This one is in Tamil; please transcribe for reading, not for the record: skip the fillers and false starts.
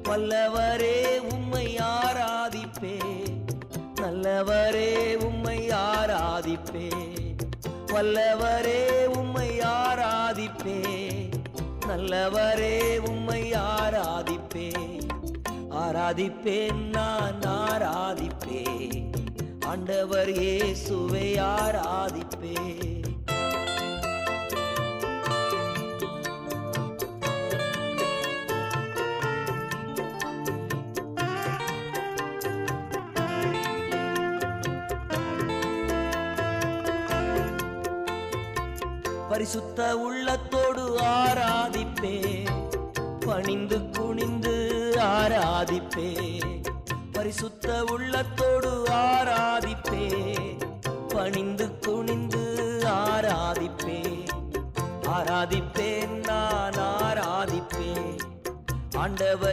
வல்லவரே உம்மை ஆராதிப்பே, நல்லவரே உம்மை ஆராதிப்பே, வல்லவரே உம்மை ஆராதிப்பே, நல்லவரே உம்மை ஆராதிப்பே. ஆராதிப்பேன் நான் ஆராதிப்பே, ஆண்டவர் இயேசுவை ஆராதிப்பே. பரிசுத்த உள்ளத்தோடு ஆராதிப்பே, பணிந்து குனிந்து ஆராதிப்பே, பரிசுத்த உள்ளத்தோடு ஆராதிப்பே, பணிந்து குனிந்து ஆராதிப்பே. ஆராதிப்பேன் நான் ஆராதிப்பே, ஆண்டவர்